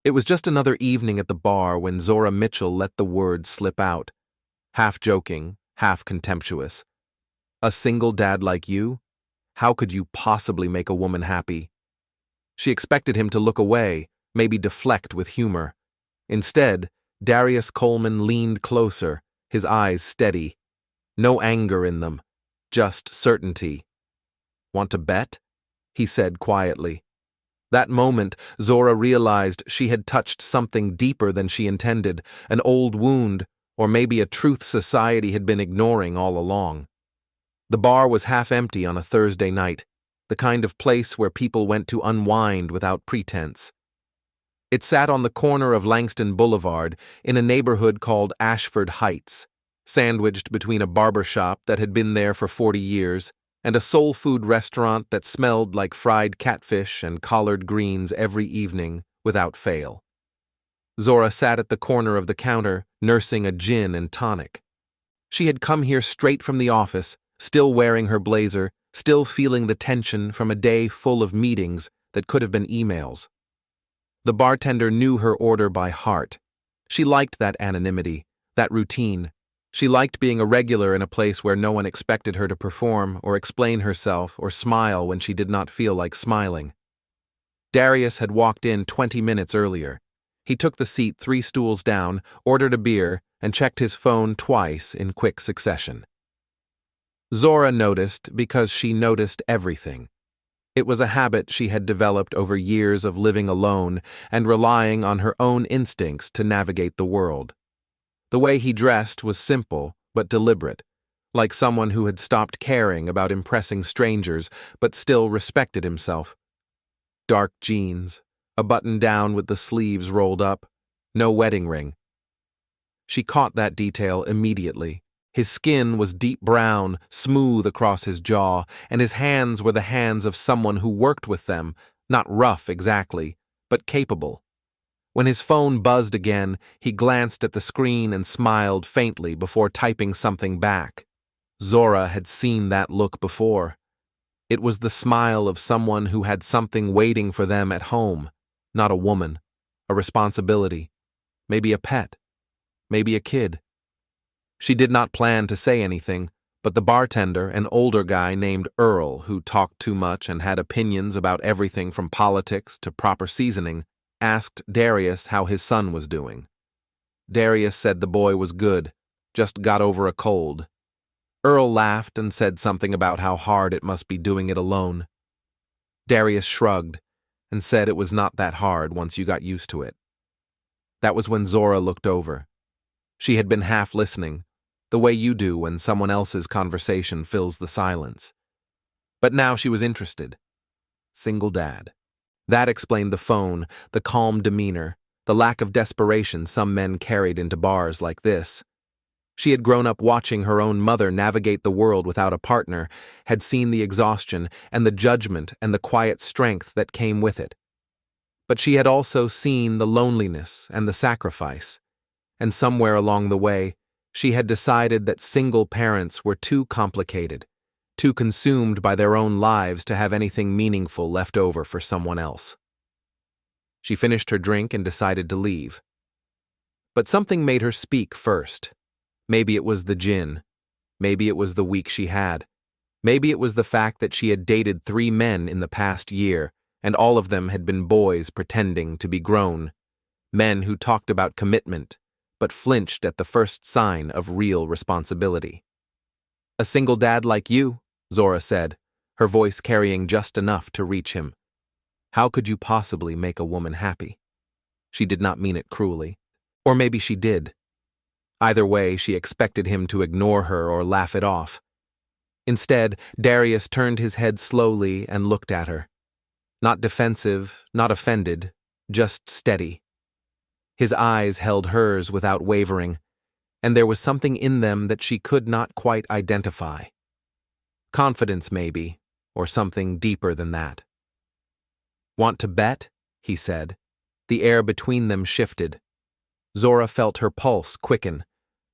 It was just another evening at the bar when Zora Mitchell let the words slip out, half joking, half contemptuous. A single dad like you? How could you possibly make a woman happy? She expected him to look away, maybe deflect with humor. Instead, Darius Coleman leaned closer, his eyes steady. No anger in them, just certainty. Want to bet? He said quietly. That moment, Zora realized she had touched something deeper than she intended, an old wound, or maybe a truth society had been ignoring all along. The bar was half empty on a Thursday night, the kind of place where people went to unwind without pretense. It sat on the corner of Langston Boulevard in a neighborhood called Ashford Heights, sandwiched between a barber shop that had been there for 40 years and a soul food restaurant that smelled like fried catfish and collard greens every evening without fail. Zora sat at the corner of the counter, nursing a gin and tonic. She had come here straight from the office, still wearing her blazer, still feeling the tension from a day full of meetings that could have been emails. The bartender knew her order by heart. She liked that anonymity, that routine. She liked being a regular in a place where no one expected her to perform or explain herself or smile when she did not feel like smiling. Darius had walked in 20 minutes earlier. He took the seat 3 stools down, ordered a beer, and checked his phone twice in quick succession. Zora noticed because she noticed everything. It was a habit she had developed over years of living alone and relying on her own instincts to navigate the world. The way he dressed was simple but deliberate, like someone who had stopped caring about impressing strangers but still respected himself. Dark jeans, a button down with the sleeves rolled up, no wedding ring. She caught that detail immediately. His skin was deep brown, smooth across his jaw, and his hands were the hands of someone who worked with them, not rough exactly, but capable. When his phone buzzed again, he glanced at the screen and smiled faintly before typing something back. Zora had seen that look before. It was the smile of someone who had something waiting for them at home, not a woman, a responsibility, maybe a pet, maybe a kid. She did not plan to say anything, but the bartender, an older guy named Earl who talked too much and had opinions about everything from politics to proper seasoning, asked Darius how his son was doing. Darius said the boy was good, just got over a cold. Earl laughed and said something about how hard it must be doing it alone. Darius shrugged and said it was not that hard once you got used to it. That was when Zora looked over. She had been half listening, the way you do when someone else's conversation fills the silence. But now she was interested. Single dad. That explained the phone, the calm demeanor, the lack of desperation some men carried into bars like this. She had grown up watching her own mother navigate the world without a partner, had seen the exhaustion and the judgment and the quiet strength that came with it. But she had also seen the loneliness and the sacrifice, and somewhere along the way, she had decided that single parents were too complicated, too consumed by their own lives to have anything meaningful left over for someone else. She finished her drink and decided to leave. But something made her speak first. Maybe it was the gin. Maybe it was the week she had. Maybe it was the fact that she had dated 3 men in the past year, and all of them had been boys pretending to be grown. Men who talked about commitment, but flinched at the first sign of real responsibility. A single dad like you, Zora said, her voice carrying just enough to reach him. How could you possibly make a woman happy? She did not mean it cruelly. Or maybe she did. Either way, she expected him to ignore her or laugh it off. Instead, Darius turned his head slowly and looked at her. Not defensive, not offended, just steady. His eyes held hers without wavering, and there was something in them that she could not quite identify. Confidence, maybe, or something deeper than that. Want to bet? He said. The air between them shifted. Zora felt her pulse quicken,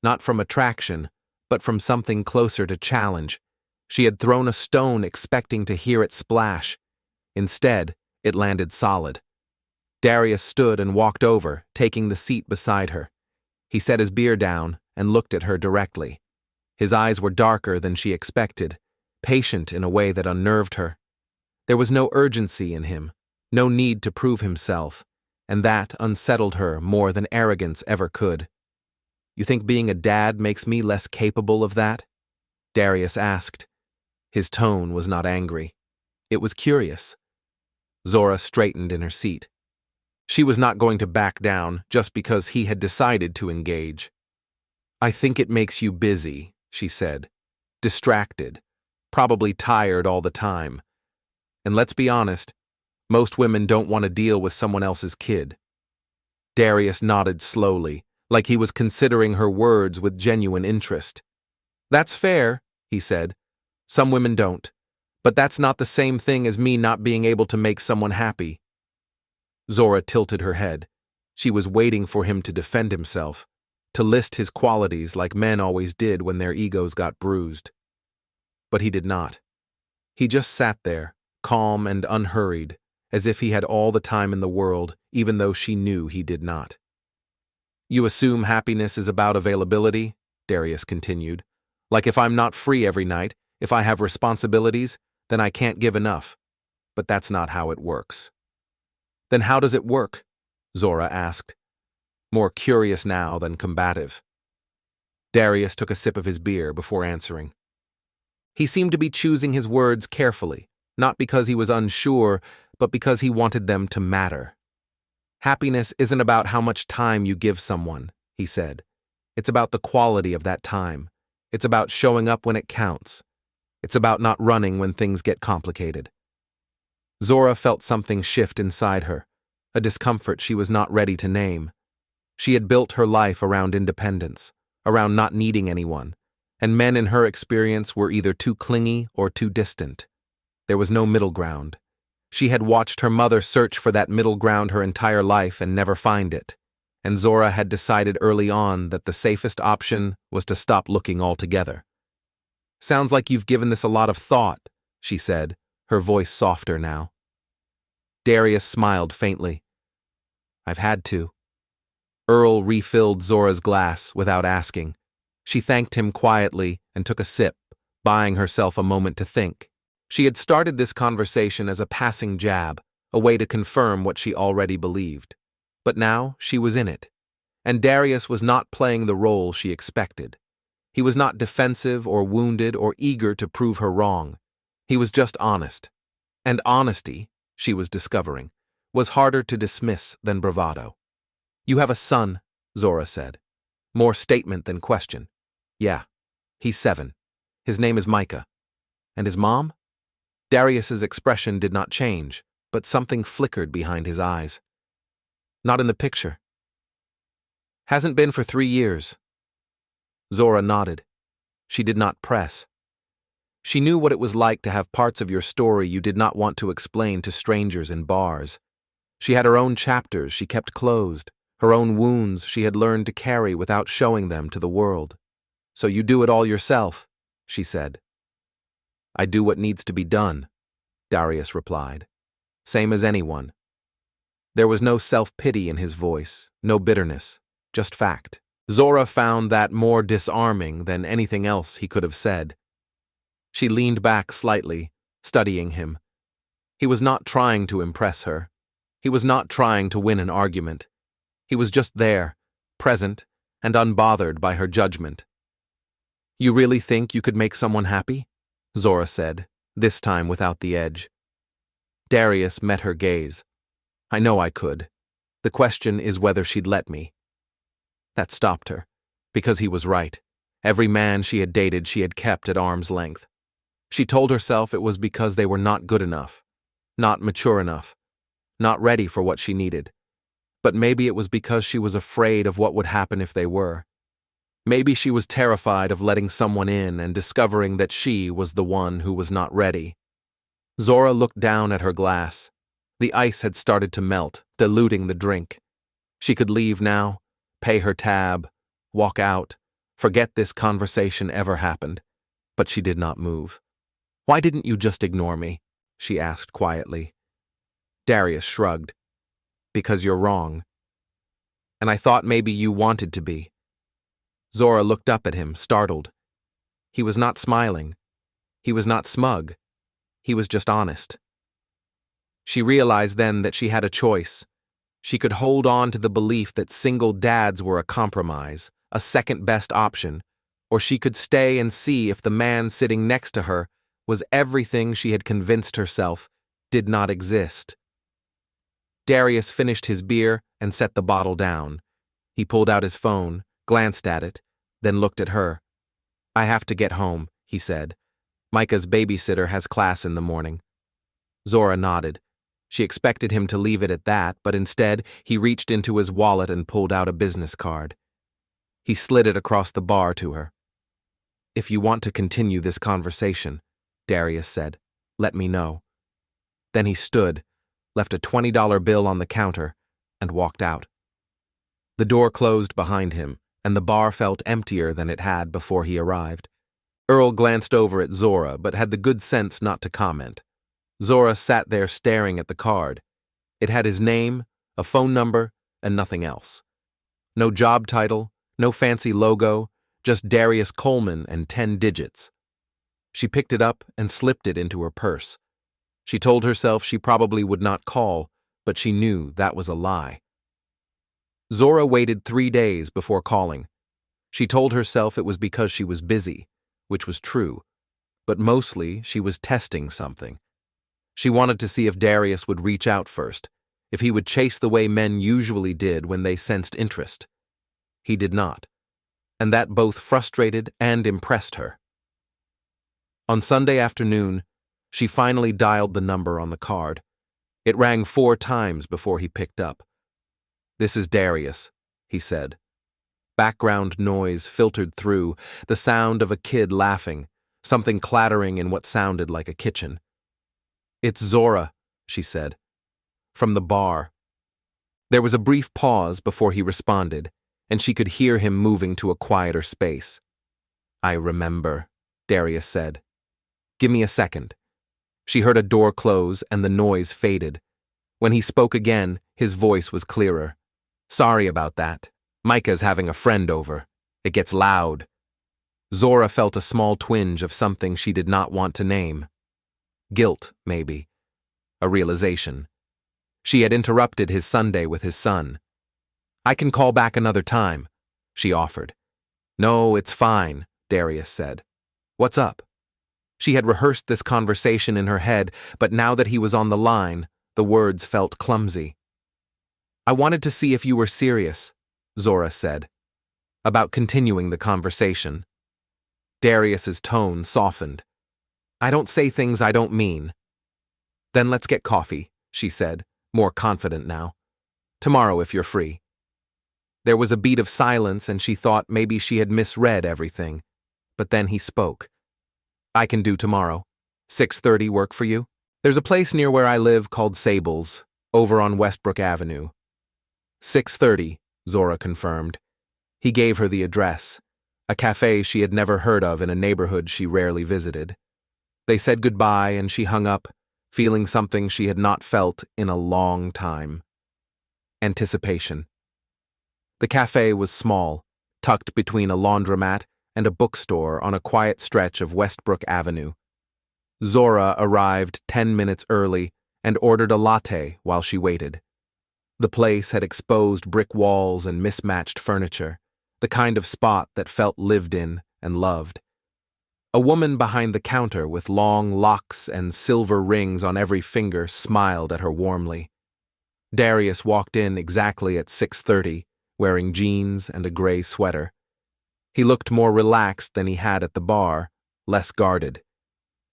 not from attraction, but from something closer to challenge. She had thrown a stone expecting to hear it splash. Instead, it landed solid. Darius stood and walked over, taking the seat beside her. He set his beer down and looked at her directly. His eyes were darker than she expected, patient in a way that unnerved her. There was no urgency in him, no need to prove himself, and that unsettled her more than arrogance ever could. "You think being a dad makes me less capable of that?" Darius asked. His tone was not angry. It was curious. Zora straightened in her seat. She was not going to back down just because he had decided to engage. "I think it makes you busy," she said. "Distracted. Probably tired all the time. And let's be honest, most women don't want to deal with someone else's kid." Darius nodded slowly, like he was considering her words with genuine interest. "That's fair," he said. "Some women don't. But that's not the same thing as me not being able to make someone happy." Zora tilted her head. She was waiting for him to defend himself, to list his qualities like men always did when their egos got bruised. But he did not. He just sat there, calm and unhurried, as if he had all the time in the world, even though she knew he did not. "You assume happiness is about availability?" Darius continued. "Like if I'm not free every night, if I have responsibilities, then I can't give enough. But that's not how it works." "Then how does it work?" Zora asked, more curious now than combative. Darius took a sip of his beer before answering. He seemed to be choosing his words carefully, not because he was unsure, but because he wanted them to matter. "Happiness isn't about how much time you give someone," he said. "It's about the quality of that time. It's about showing up when it counts. It's about not running when things get complicated." Zora felt something shift inside her, a discomfort she was not ready to name. She had built her life around independence, around not needing anyone, and men in her experience were either too clingy or too distant. There was no middle ground. She had watched her mother search for that middle ground her entire life and never find it, and Zora had decided early on that the safest option was to stop looking altogether. "Sounds like you've given this a lot of thought," she said, her voice softer now. Darius smiled faintly. "I've had to." Earl refilled Zora's glass without asking. She thanked him quietly and took a sip, buying herself a moment to think. She had started this conversation as a passing jab, a way to confirm what she already believed. But now she was in it, and Darius was not playing the role she expected. He was not defensive or wounded or eager to prove her wrong. He was just honest. And honesty, she was discovering, was harder to dismiss than bravado. "You have a son," Zora said. More statement than question. "Yeah. He's 7. His name is Micah. And his mom?" Darius's expression did not change, but something flickered behind his eyes. "Not in the picture. Hasn't been for 3 years." Zora nodded. She did not press. She knew what it was like to have parts of your story you did not want to explain to strangers in bars. She had her own chapters she kept closed, her own wounds she had learned to carry without showing them to the world. "So you do it all yourself," she said. "I do what needs to be done," Darius replied. "Same as anyone." There was no self-pity in his voice, no bitterness, just fact. Zora found that more disarming than anything else he could have said. She leaned back slightly, studying him. He was not trying to impress her. He was not trying to win an argument. He was just there, present, and unbothered by her judgment. "You really think you could make someone happy?" Zora said, this time without the edge. Darius met her gaze. "I know I could. The question is whether she'd let me." That stopped her, because he was right. Every man she had dated she had kept at arm's length. She told herself it was because they were not good enough, not mature enough, not ready for what she needed. But maybe it was because she was afraid of what would happen if they were. Maybe she was terrified of letting someone in and discovering that she was the one who was not ready. Zora looked down at her glass. The ice had started to melt, diluting the drink. She could leave now, pay her tab, walk out, forget this conversation ever happened. But she did not move. "Why didn't you just ignore me?" she asked quietly. Darius shrugged. because you're wrong. And I thought maybe you wanted to be. Zora looked up at him, startled. He was not smiling. He was not smug. He was just honest. She realized then that she had a choice. She could hold on to the belief that single dads were a compromise, a second-best option, or she could stay and see if the man sitting next to her was everything she had convinced herself did not exist. Darius finished his beer and set the bottle down. He pulled out his phone, glanced at it, then looked at her. I have to get home, he said. Micah's babysitter has class in the morning. Zora nodded. She expected him to leave it at that, but instead he reached into his wallet and pulled out a business card. He slid it across the bar to her. If you want to continue this conversation, Darius said, let me know. Then he stood, left a $20 bill on the counter, and walked out. The door closed behind him, and the bar felt emptier than it had before he arrived. Earl glanced over at Zora, but had the good sense not to comment. Zora sat there staring at the card. It had his name, a phone number, and nothing else. No job title, no fancy logo, just Darius Coleman and 10 digits. She picked it up and slipped it into her purse. She told herself she probably would not call, but she knew that was a lie. Zora waited 3 days before calling. She told herself it was because she was busy, which was true, but mostly she was testing something. She wanted to see if Darius would reach out first, if he would chase the way men usually did when they sensed interest. He did not, and that both frustrated and impressed her. On Sunday afternoon, she finally dialed the number on the card. It rang 4 times before he picked up. This is Darius, he said. Background noise filtered through, the sound of a kid laughing, something clattering in what sounded like a kitchen. It's Zora, she said. From the bar. There was a brief pause before he responded, and she could hear him moving to a quieter space. I remember, Darius said. Give me a second. She heard a door close and the noise faded. When he spoke again, his voice was clearer. Sorry about that. Micah's having a friend over. It gets loud. Zora felt a small twinge of something she did not want to name. Guilt, maybe. A realization. She had interrupted his Sunday with his son. I can call back another time, she offered. No, it's fine, Darius said. What's up? She had rehearsed this conversation in her head, but now that he was on the line, the words felt clumsy. I wanted to see if you were serious, Zora said, about continuing the conversation. Darius's tone softened. I don't say things I don't mean. Then let's get coffee, she said, more confident now. Tomorrow if you're free. There was a beat of silence and she thought maybe she had misread everything. But then he spoke. I can do tomorrow. 6:30 work for you? There's a place near where I live called Sable's, over on Westbrook Avenue. 6:30, Zora confirmed. He gave her the address, a cafe she had never heard of in a neighborhood she rarely visited. They said goodbye and she hung up, feeling something she had not felt in a long time. Anticipation. The cafe was small, tucked between a laundromat and a bookstore on a quiet stretch of Westbrook Avenue. Zora arrived 10 minutes early and ordered a latte while she waited. The place had exposed brick walls and mismatched furniture, the kind of spot that felt lived in and loved. A woman behind the counter with long locks and silver rings on every finger smiled at her warmly. Darius walked in exactly at 6:30, wearing jeans and a gray sweater. He looked more relaxed than he had at the bar, less guarded.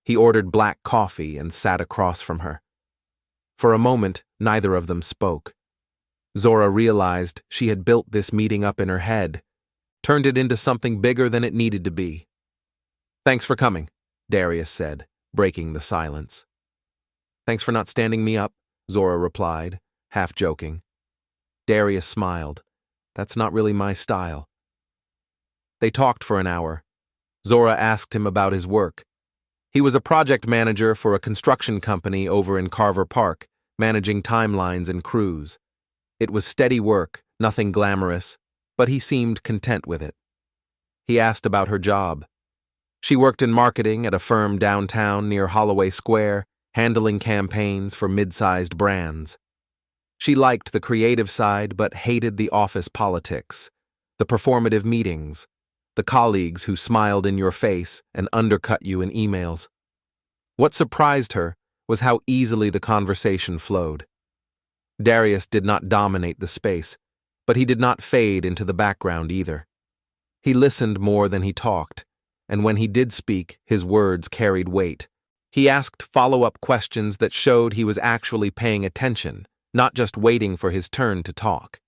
He ordered black coffee and sat across from her. For a moment, neither of them spoke. Zora realized she had built this meeting up in her head, turned it into something bigger than it needed to be. Thanks for coming, Darius said, breaking the silence. Thanks for not standing me up, Zora replied, half joking. Darius smiled. That's not really my style. They talked for an hour. Zora asked him about his work. He was a project manager for a construction company over in Carver Park, managing timelines and crews. It was steady work, nothing glamorous, but he seemed content with it. He asked about her job. She worked in marketing at a firm downtown near Holloway Square, handling campaigns for mid-sized brands. She liked the creative side but hated the office politics, the performative meetings, the colleagues who smiled in your face and undercut you in emails. What surprised her was how easily the conversation flowed. Darius did not dominate the space, but he did not fade into the background either. He listened more than he talked, and when he did speak, his words carried weight. He asked follow-up questions that showed he was actually paying attention, not just waiting for his turn to talk.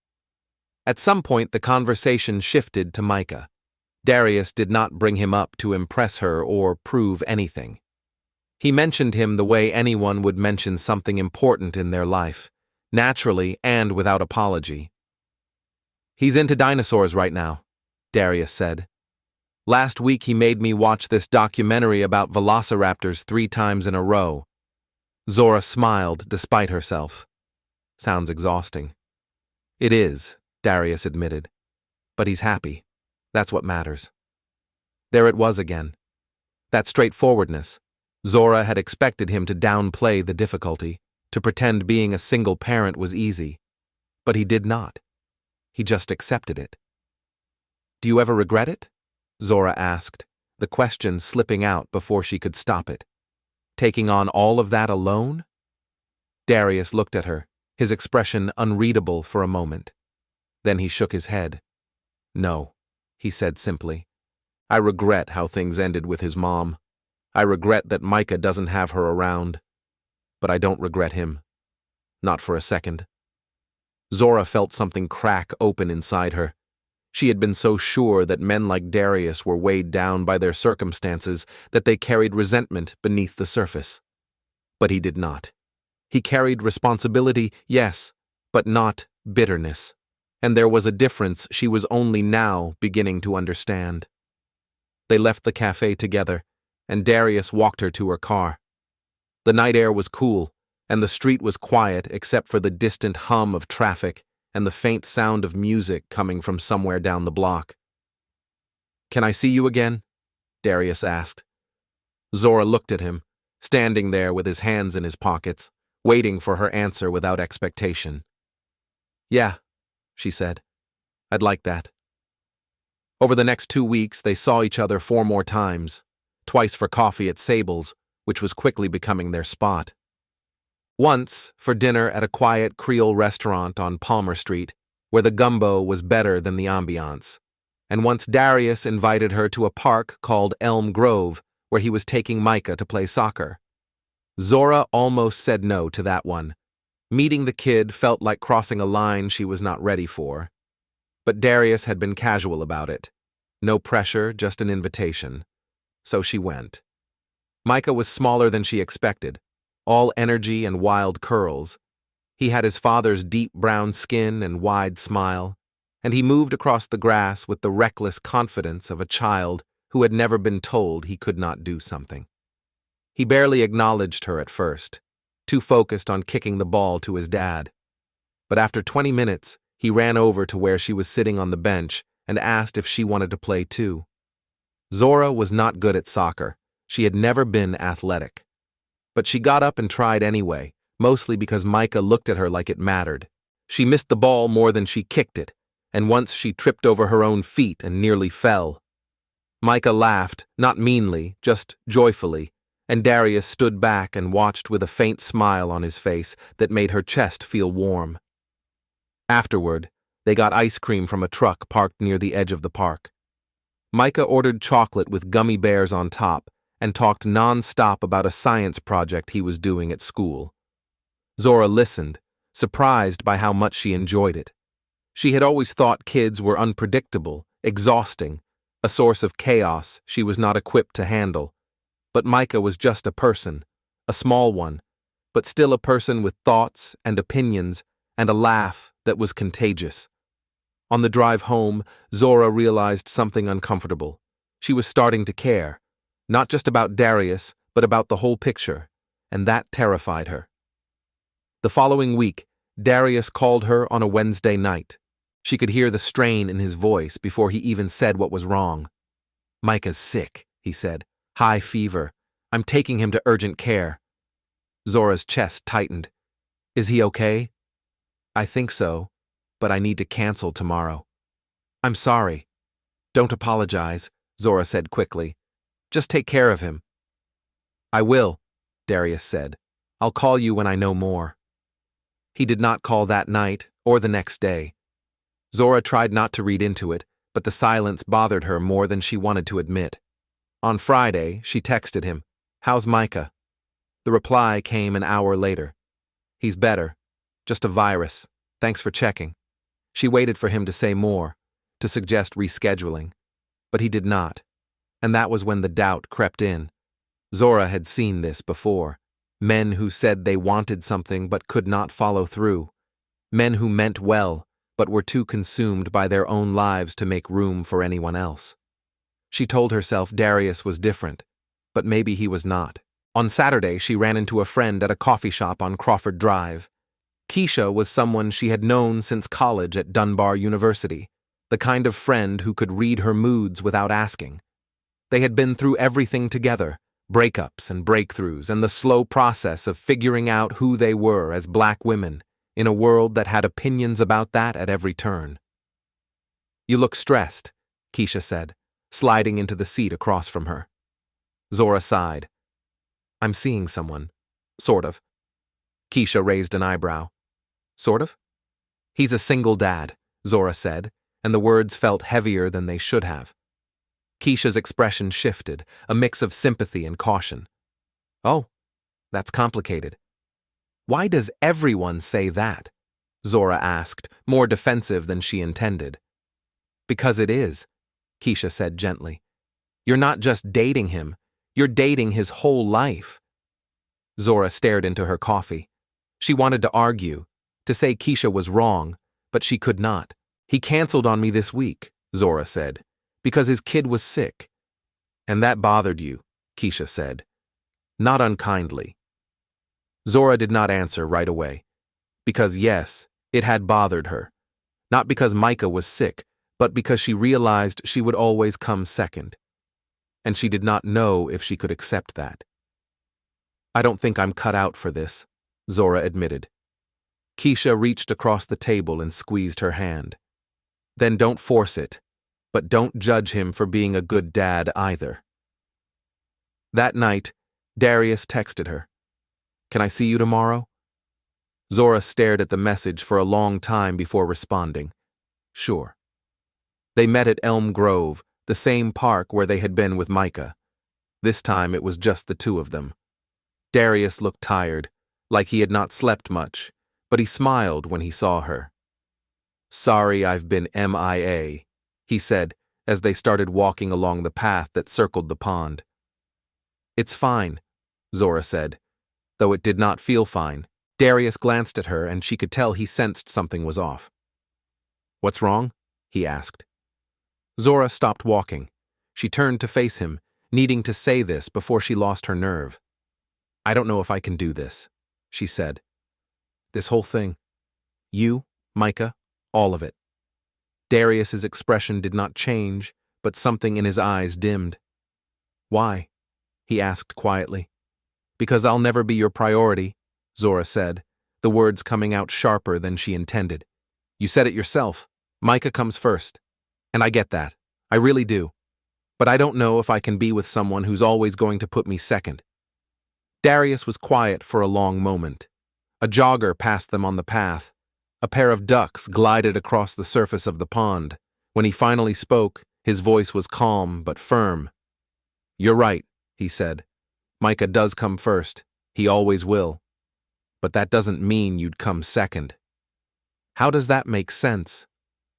At some point, the conversation shifted to Micah. Darius did not bring him up to impress her or prove anything. He mentioned him the way anyone would mention something important in their life, naturally and without apology. "He's into dinosaurs right now," Darius said. "Last week he made me watch this documentary about velociraptors 3 times in a row." Zora smiled despite herself. "Sounds exhausting." "It is," Darius admitted. "But he's happy. That's what matters." There it was again. That straightforwardness. Zora had expected him to downplay the difficulty, to pretend being a single parent was easy. But he did not. He just accepted it. "Do you ever regret it?" Zora asked, the question slipping out before she could stop it. "Taking on all of that alone?" Darius looked at her, his expression unreadable for a moment. Then he shook his head. "No," he said simply. "I regret how things ended with his mom. I regret that Micah doesn't have her around. But I don't regret him. Not for a second." Zora felt something crack open inside her. She had been so sure that men like Darius were weighed down by their circumstances that they carried resentment beneath the surface. But he did not. He carried responsibility, yes, but not bitterness. And there was a difference she was only now beginning to understand. They left the cafe together, and Darius walked her to her car. The night air was cool, and the street was quiet except for the distant hum of traffic and the faint sound of music coming from somewhere down the block. "Can I see you again?" Darius asked. Zora looked at him, standing there with his hands in his pockets, waiting for her answer without expectation. "Yeah," she said. "I'd like that." Over the next 2 weeks, they saw each other 4 more times, twice for coffee at Sable's, which was quickly becoming their spot. Once for dinner at a quiet Creole restaurant on Palmer Street, where the gumbo was better than the ambiance. And once Darius invited her to a park called Elm Grove, where he was taking Micah to play soccer. Zora almost said no to that one. Meeting the kid felt like crossing a line she was not ready for. But Darius had been casual about it. No pressure, just an invitation. So she went. Micah was smaller than she expected, all energy and wild curls. He had his father's deep brown skin and wide smile, and he moved across the grass with the reckless confidence of a child who had never been told he could not do something. He barely acknowledged her at first, too focused on kicking the ball to his dad. But after 20 minutes, he ran over to where she was sitting on the bench and asked if she wanted to play too. Zora was not good at soccer. She had never been athletic. But she got up and tried anyway, mostly because Micah looked at her like it mattered. She missed the ball more than she kicked it, and once she tripped over her own feet and nearly fell. Micah laughed, not meanly, just joyfully, and Darius stood back and watched with a faint smile on his face that made her chest feel warm. Afterward, they got ice cream from a truck parked near the edge of the park. Micah ordered chocolate with gummy bears on top and talked non-stop about a science project he was doing at school. Zora listened, surprised by how much she enjoyed it. She had always thought kids were unpredictable, exhausting, a source of chaos she was not equipped to handle. But Micah was just a person, a small one, but still a person with thoughts and opinions and a laugh that was contagious. On the drive home, Zora realized something uncomfortable. She was starting to care, not just about Darius, but about the whole picture, and that terrified her. The following week, Darius called her on a Wednesday night. She could hear the strain in his voice before he even said what was wrong. "Micah's sick," he said. "High fever. I'm taking him to urgent care." Zora's chest tightened. "Is he okay?" "I think so, but I need to cancel tomorrow." "I'm sorry." "Don't apologize," Zora said quickly. "Just take care of him." "I will," Darius said. "I'll call you when I know more." He did not call that night or the next day. Zora tried not to read into it, but the silence bothered her more than she wanted to admit. On Friday, she texted him, "How's Micah?" The reply came an hour later. "He's better. Just a virus. Thanks for checking." She waited for him to say more, to suggest rescheduling, but he did not, and that was when the doubt crept in. Zora had seen this before. Men who said they wanted something but could not follow through. Men who meant well, but were too consumed by their own lives to make room for anyone else. She told herself Darius was different, but maybe he was not. On Saturday, she ran into a friend at a coffee shop on Crawford Drive. Keisha was someone she had known since college at Dunbar University, the kind of friend who could read her moods without asking. They had been through everything together, breakups and breakthroughs, and the slow process of figuring out who they were as black women in a world that had opinions about that at every turn. "You look stressed," Keisha said, sliding into the seat across from her. Zora sighed. "I'm seeing someone. Sort of." Keisha raised an eyebrow. "Sort of?" "He's a single dad," Zora said, and the words felt heavier than they should have. Keisha's expression shifted, a mix of sympathy and caution. "Oh, that's complicated." "Why does everyone say that?" Zora asked, more defensive than she intended. "Because it is," Keisha said gently. "You're not just dating him, you're dating his whole life." Zora stared into her coffee. She wanted to argue, to say Keisha was wrong, but she could not. "He canceled on me this week," Zora said, "because his kid was sick." "And that bothered you," Keisha said. Not unkindly. Zora did not answer right away. Because yes, it had bothered her. Not because Micah was sick, but because she realized she would always come second. And she did not know if she could accept that. "I don't think I'm cut out for this," Zora admitted. Keisha reached across the table and squeezed her hand. "Then don't force it, but don't judge him for being a good dad either." That night, Darius texted her, "Can I see you tomorrow?" Zora stared at the message for a long time before responding, "Sure." They met at Elm Grove, the same park where they had been with Micah. This time it was just the two of them. Darius looked tired, like he had not slept much, but he smiled when he saw her. "Sorry I've been MIA, he said as they started walking along the path that circled the pond. "It's fine," Zora said, though it did not feel fine. Darius glanced at her and she could tell he sensed something was off. "What's wrong?" he asked. Zora stopped walking. She turned to face him, needing to say this before she lost her nerve. "I don't know if I can do this," she said. "This whole thing. You, Micah, all of it." Darius's expression did not change, but something in his eyes dimmed. "Why?" he asked quietly. "Because I'll never be your priority," Zora said, the words coming out sharper than she intended. "You said it yourself. Micah comes first. And I get that. I really do. But I don't know if I can be with someone who's always going to put me second." Darius was quiet for a long moment. A jogger passed them on the path. A pair of ducks glided across the surface of the pond. When he finally spoke, his voice was calm but firm. "You're right," he said. "Micah does come first. He always will. But that doesn't mean you'd come second." "How does that make sense?"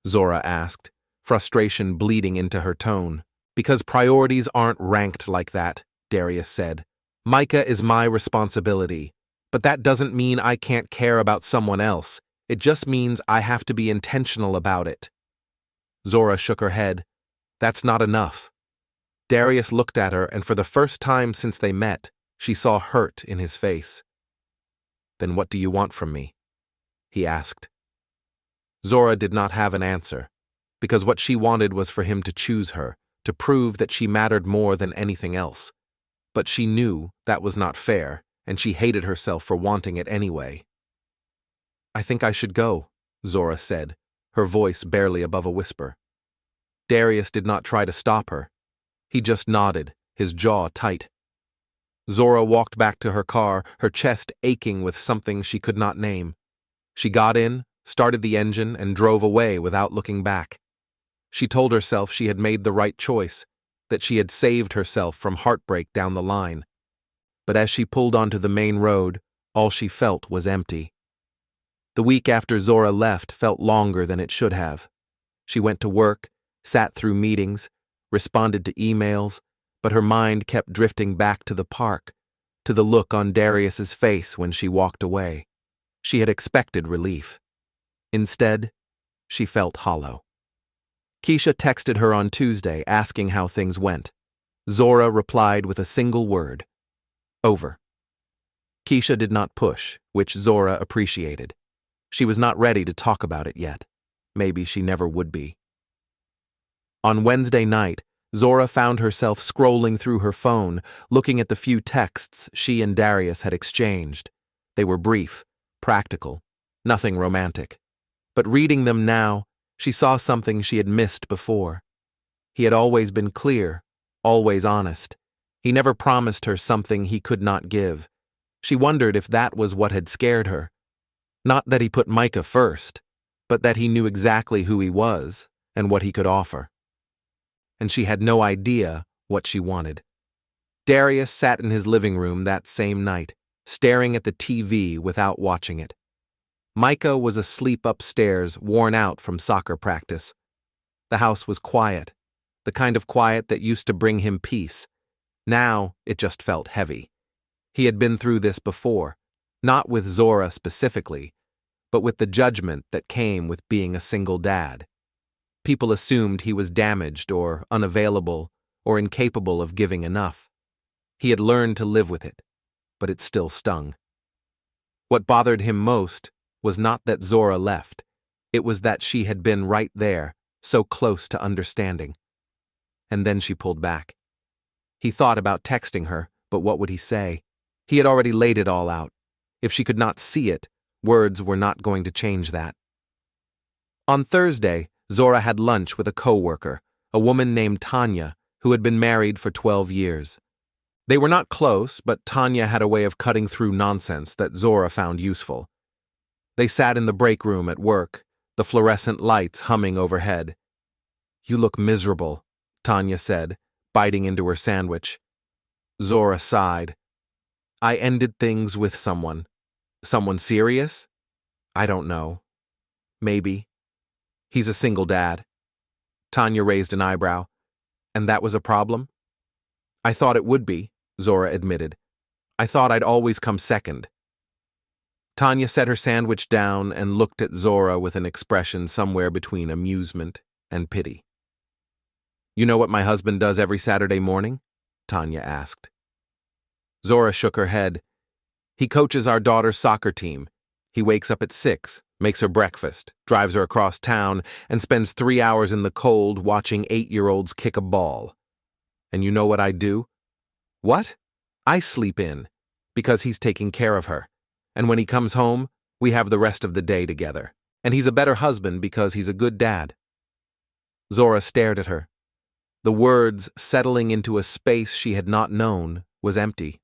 Zora asked, frustration bleeding into her tone. "Because priorities aren't ranked like that," Darius said. "Micah is my responsibility, but that doesn't mean I can't care about someone else. It just means I have to be intentional about it." Zora shook her head. "That's not enough." Darius looked at her, and for the first time since they met, she saw hurt in his face. "Then what do you want from me?" he asked. Zora did not have an answer, because what she wanted was for him to choose her, to prove that she mattered more than anything else. But she knew that was not fair, and she hated herself for wanting it anyway. "I think I should go," Zora said, her voice barely above a whisper. Darius did not try to stop her. He just nodded, his jaw tight. Zora walked back to her car, her chest aching with something she could not name. She got in, started the engine, and drove away without looking back. She told herself she had made the right choice, that she had saved herself from heartbreak down the line. But as she pulled onto the main road, all she felt was empty. The week after Zora left felt longer than it should have. She went to work, sat through meetings, responded to emails, but her mind kept drifting back to the park, to the look on Darius's face when she walked away. She had expected relief. Instead, she felt hollow. Keisha texted her on Tuesday asking how things went. Zora replied with a single word: over. Keisha did not push, which Zora appreciated. She was not ready to talk about it yet. Maybe she never would be. On Wednesday night, Zora found herself scrolling through her phone, looking at the few texts she and Darius had exchanged. They were brief, practical, nothing romantic. But reading them now, she saw something she had missed before. He had always been clear, always honest. He never promised her something he could not give. She wondered if that was what had scared her. Not that he put Micah first, but that he knew exactly who he was and what he could offer. And she had no idea what she wanted. Darius sat in his living room that same night, staring at the TV without watching it. Micah was asleep upstairs, worn out from soccer practice. The house was quiet, the kind of quiet that used to bring him peace. Now it just felt heavy. He had been through this before, not with Zora specifically, but with the judgment that came with being a single dad. People assumed he was damaged or unavailable or incapable of giving enough. He had learned to live with it, but it still stung. What bothered him most was not that Zora left. It was that she had been right there, so close to understanding. And then she pulled back. He thought about texting her, but what would he say? He had already laid it all out. If she could not see it, words were not going to change that. On Thursday, Zora had lunch with a coworker, a woman named Tanya, who had been married for 12 years. They were not close, but Tanya had a way of cutting through nonsense that Zora found useful. They sat in the break room at work, the fluorescent lights humming overhead. "You look miserable," Tanya said, biting into her sandwich. Zora sighed. "I ended things with someone. Someone serious? I don't know. Maybe. He's a single dad." Tanya raised an eyebrow. "And that was a problem?" "I thought it would be," Zora admitted. "I thought I'd always come second." Tanya set her sandwich down and looked at Zora with an expression somewhere between amusement and pity. "You know what my husband does every Saturday morning?" Tanya asked. Zora shook her head. "He coaches our daughter's soccer team. He wakes up at 6, makes her breakfast, drives her across town, and spends 3 hours in the cold watching 8-year-olds kick a ball. And you know what I do?" "What?" "I sleep in, because he's taking care of her. And when he comes home, we have the rest of the day together. And he's a better husband because he's a good dad." Zora stared at her. The words settling into a space she had not known was empty.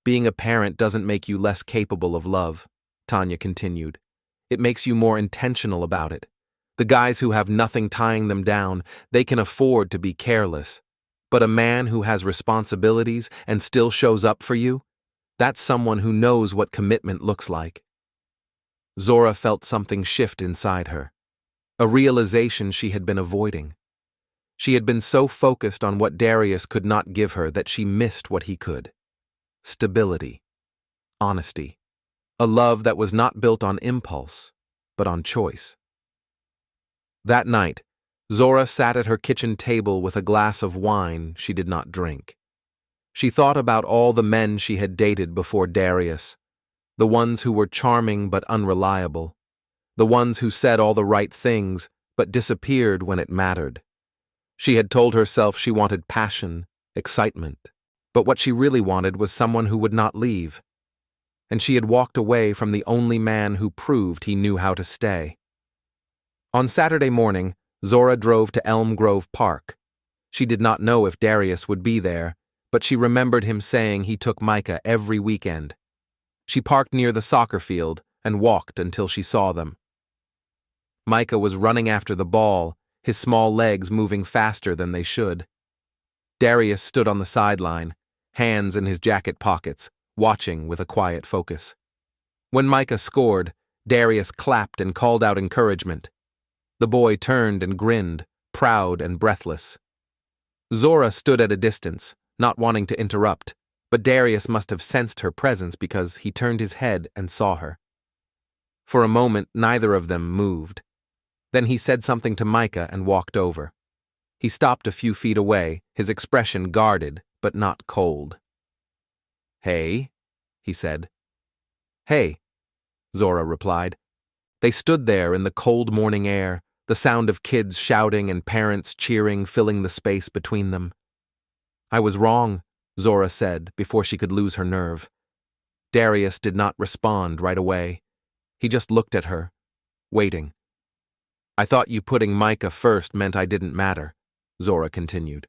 "Being a parent doesn't make you less capable of love," Tanya continued. "It makes you more intentional about it. The guys who have nothing tying them down, they can afford to be careless. But a man who has responsibilities and still shows up for you, that's someone who knows what commitment looks like." Zora felt something shift inside her, a realization she had been avoiding. She had been so focused on what Darius could not give her that she missed what he could. Stability, honesty, a love that was not built on impulse, but on choice. That night, Zora sat at her kitchen table with a glass of wine she did not drink. She thought about all the men she had dated before Darius, The ones who were charming but unreliable. The ones who said all the right things but disappeared when it mattered. She had told herself she wanted passion, excitement, but what she really wanted was someone who would not leave. And she had walked away from the only man who proved he knew how to stay. On Saturday morning, Zora drove to Elm Grove Park. She did not know if Darius would be there, but she remembered him saying he took Micah every weekend. She parked near the soccer field and walked until she saw them. Micah was running after the ball, his small legs moving faster than they should. Darius stood on the sideline, hands in his jacket pockets, watching with a quiet focus. When Micah scored, Darius clapped and called out encouragement. The boy turned and grinned, proud and breathless. Zora stood at a distance, not wanting to interrupt, but Darius must have sensed her presence because he turned his head and saw her. For a moment, neither of them moved. Then he said something to Micah and walked over. He stopped a few feet away, his expression guarded, but not cold. "Hey," he said. "Hey," Zora replied. They stood there in the cold morning air, the sound of kids shouting and parents cheering filling the space between them. "I was wrong," Zora said before she could lose her nerve. Darius did not respond right away. He just looked at her, waiting. "I thought you putting Micah first meant I didn't matter," Zora continued.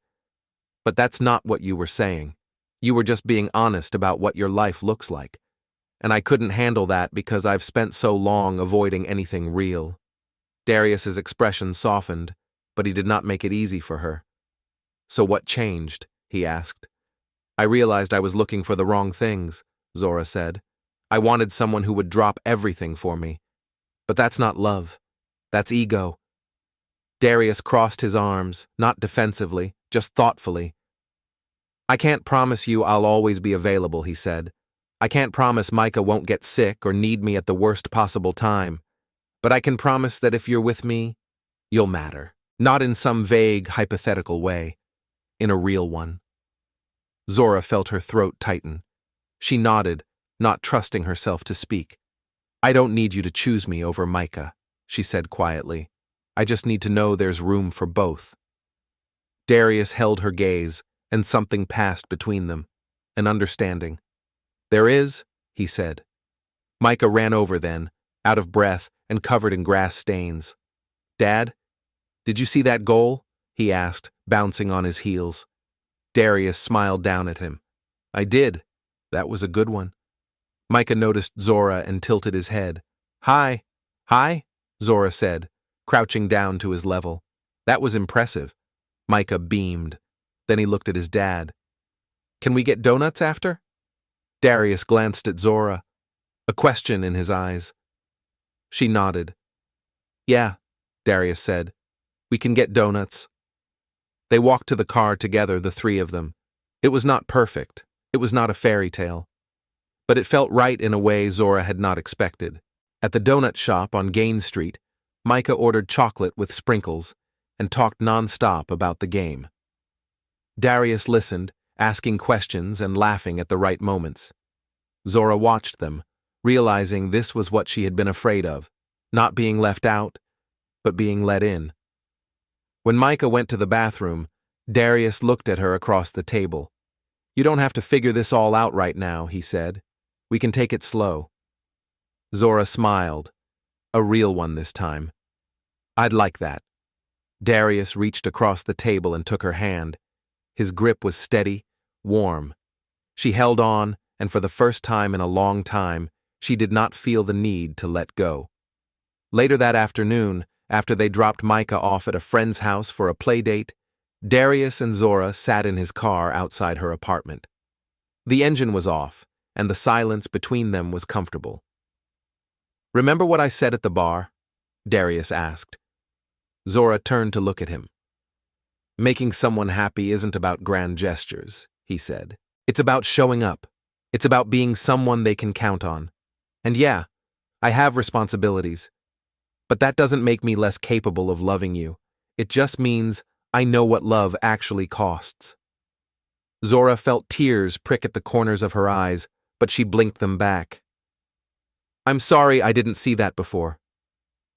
"But that's not what you were saying. You were just being honest about what your life looks like. And I couldn't handle that because I've spent so long avoiding anything real." Darius's expression softened, but he did not make it easy for her. "So what changed?" he asked. "I realized I was looking for the wrong things," Zora said. "I wanted someone who would drop everything for me. But that's not love. That's ego." Darius crossed his arms, not defensively, just thoughtfully. "I can't promise you I'll always be available," he said. "I can't promise Micah won't get sick or need me at the worst possible time. But I can promise that if you're with me, you'll matter. Not in some vague, hypothetical way. In a real one." Zora felt her throat tighten. She nodded, not trusting herself to speak. "I don't need you to choose me over Micah," she said quietly. "I just need to know there's room for both." Darius held her gaze, and something passed between them, an understanding. "There is," he said. Micah ran over then, out of breath and covered in grass stains. "Dad, did you see that goal?" he asked, bouncing on his heels. Darius smiled down at him. "I did. That was a good one." Micah noticed Zora and tilted his head. "Hi. Hi," Zora said, crouching down to his level. "That was impressive." Micah beamed. Then he looked at his dad. "Can we get donuts after?" Darius glanced at Zora, a question in his eyes. She nodded. "Yeah," Darius said. "We can get donuts." They walked to the car together, the three of them. It was not perfect. It was not a fairy tale. But it felt right in a way Zora had not expected. At the donut shop on Gaines Street, Micah ordered chocolate with sprinkles and talked nonstop about the game. Darius listened, asking questions and laughing at the right moments. Zora watched them, realizing this was what she had been afraid of, not being left out, but being let in. When Micah went to the bathroom, Darius looked at her across the table. "You don't have to figure this all out right now," he said. "We can take it slow." Zora smiled, a real one this time. "I'd like that." Darius reached across the table and took her hand. His grip was steady, warm. She held on, and for the first time in a long time, she did not feel the need to let go. Later that afternoon, after they dropped Micah off at a friend's house for a play date, Darius and Zora sat in his car outside her apartment. The engine was off, and the silence between them was comfortable. "Remember what I said at the bar?" Darius asked. Zora turned to look at him. "Making someone happy isn't about grand gestures," he said. "It's about showing up. It's about being someone they can count on. And yeah, I have responsibilities. But that doesn't make me less capable of loving you. It just means I know what love actually costs." Zora felt tears prick at the corners of her eyes, but she blinked them back. I'm sorry I didn't see that before,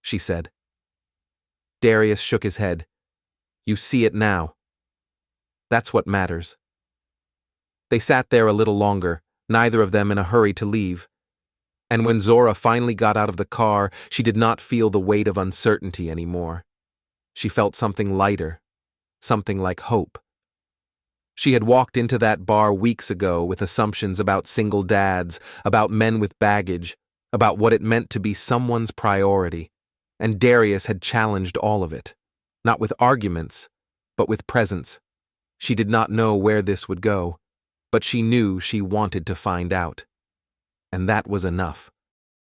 she said. Darius shook his head. You see it now. That's what matters. They sat there a little longer, neither of them in a hurry to leave. And when Zora finally got out of the car, she did not feel the weight of uncertainty anymore. She felt something lighter, something like hope. She had walked into that bar weeks ago with assumptions about single dads, about men with baggage, about what it meant to be someone's priority, and Darius had challenged all of it, not with arguments, but with presence. She did not know where this would go, but she knew she wanted to find out. And that was enough.